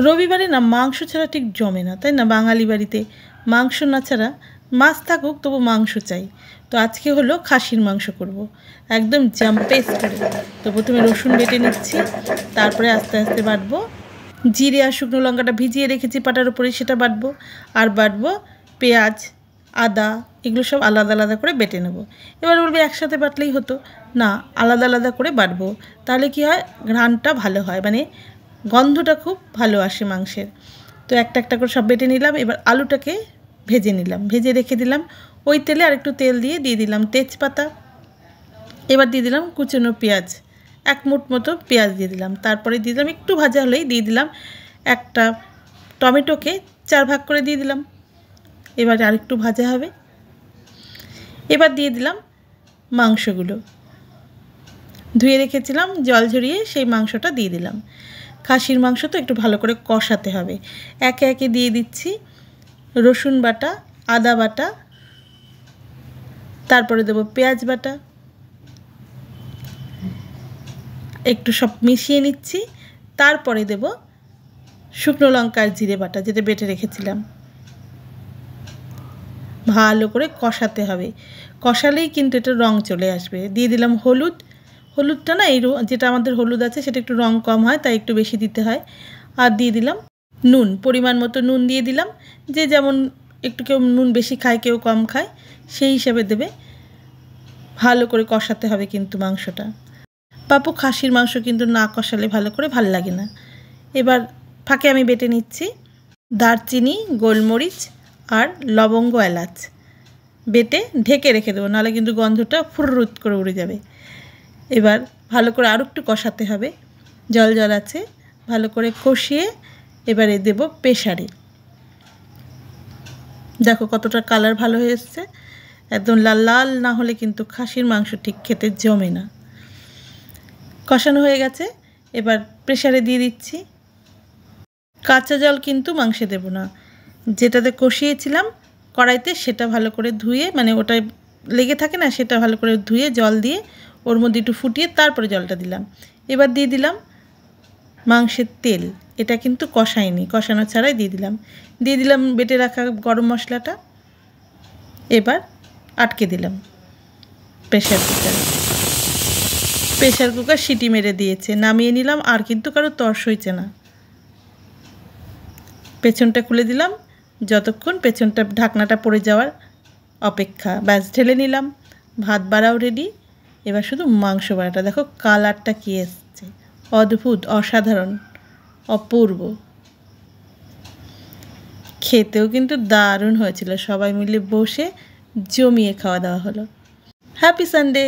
রবিবারে না মাংস ছাড়া ঠিক জমে না, তাই না? বাঙালি বাড়িতে মাংস না ছাড়া, মাছ থাকুক তবু মাংস চাই। তো আজকে হলো খাসির মাংস করব, একদম জাম্পেস করে। তো প্রথমে রসুন বেটে নিচ্ছি, তারপরে আস্তে আস্তে বাটবো। জিরে আর শুকনো লঙ্কাটা ভিজিয়ে রেখেছি পাটার উপরে, সেটা বাটবো। আর বাটবো পেঁয়াজ, আদা, এগুলো সব আলাদা আলাদা করে বেটে নেব। এবার বলবে একসাথে বাটলেই হতো, না, আলাদা আলাদা করে বাটবো। তাহলে কি হয়, ঘ্রাণটা ভালো হয়, মানে গন্ধটা খুব ভালো আসে মাংসের। তো একটা একটা করে সব বেটে নিলাম। এবার আলুটাকে ভেজে নিলাম, ভেজে রেখে দিলাম। ওই তেলে আর একটু তেল দিয়ে দিলাম তেজপাতা। এবার দিয়ে দিলাম কুচনো পেঁয়াজ, 1 মুঠ মতো পেঁয়াজ দিয়ে দিলাম। তারপরে দিয়ে দিলাম, একটু ভাজা হলেই দিয়ে দিলাম একটা টমেটোকে 4 ভাগ করে দিয়ে দিলাম। এবার আর একটু ভাজা হবে। এবার দিয়ে দিলাম মাংসগুলো, ধুয়ে রেখেছিলাম, জল ঝরিয়ে সেই মাংসটা দিয়ে দিলাম। খাসির মাংস তো একটু ভালো করে কষাতে হবে। একে একে দিয়ে দিচ্ছি রসুন বাটা, আদা বাটা, তারপরে দেবো পেঁয়াজ বাটা, একটু সব মিশিয়ে নিচ্ছি। তারপরে দেব শুকনো লঙ্কা আর জিরে বাটা, যেটা বেটে রেখেছিলাম। ভালো করে কষাতে হবে, কষালেই কিন্তু এটা রং চলে আসবে। দিয়ে দিলাম হলুদ, হলুদটা না এই যেটা আমাদের হলুদ আছে সেটা একটু রং কম হয়, তাই একটু বেশি দিতে হয়। আর দিয়ে দিলাম নুন, পরিমাণ মতো নুন দিয়ে দিলাম। যে যেমন, একটু কেউ নুন বেশি খায়, কেউ কম খায়, সেই হিসাবে দেবে। ভালো করে কষাতে হবে কিন্তু মাংসটা। বাপু, খাসির মাংস কিন্তু না কষালে ভালো করে ভাল লাগে না। এবার ফাঁকে আমি বেটে নিচ্ছি দারচিনি, গোলমরিচ আর লবঙ্গ, এলাচ বেটে ঢেকে রেখে দেবো, নাহলে কিন্তু গন্ধটা ফুররুত করে উড়ে যাবে। এবার ভালো করে আরও একটু কষাতে হবে, জল জল আছে, ভালো করে কষিয়ে এবারে দেব প্রেসারে। দেখো কতটা কালার ভালো হয়ে এসছে, একদম লাল লাল না হলে কিন্তু খাসির মাংস ঠিক খেতে জমে না। কষানো হয়ে গেছে, এবার প্রেসারে দিয়ে দিচ্ছি। কাঁচা জল কিন্তু মাংসে দেব না, যেটাতে কষিয়েছিলাম কড়াইতে সেটা ভালো করে ধুয়ে, মানে ওটায় লেগে থাকে না, সেটা ভালো করে ধুয়ে জল দিয়ে ওর মধ্যে একটু ফুটিয়ে তারপরে জলটা দিলাম। এবার দিয়ে দিলাম মাংসের তেল, এটা কিন্তু কষাইনি, কষানো ছাড়াই দিয়ে দিলাম বেটে রাখা গরম মশলাটা। এবার আটকে দিলাম প্রেসার কুকার সিটি মেরে দিয়েছে, নামিয়ে নিলাম। আর কিন্তু কারো তর্স হয়েছে না। পেছনটা খুলে দিলাম, যতক্ষণ পেছনটা ঢাকনাটা পড়ে যাওয়ার অপেক্ষা, ব্যাস ঢেলে নিলাম। ভাত বাড়াও রেডি। এবার শুধু মাংস বাড়াটা দেখো, কালারটা কী এসছে, অদ্ভুত, অসাধারণ, অপূর্ব। খেতেও কিন্তু দারুণ হয়েছিল, সবাই মিলে বসে জমিয়ে খাওয়া দাওয়া হলো। Happy Sunday.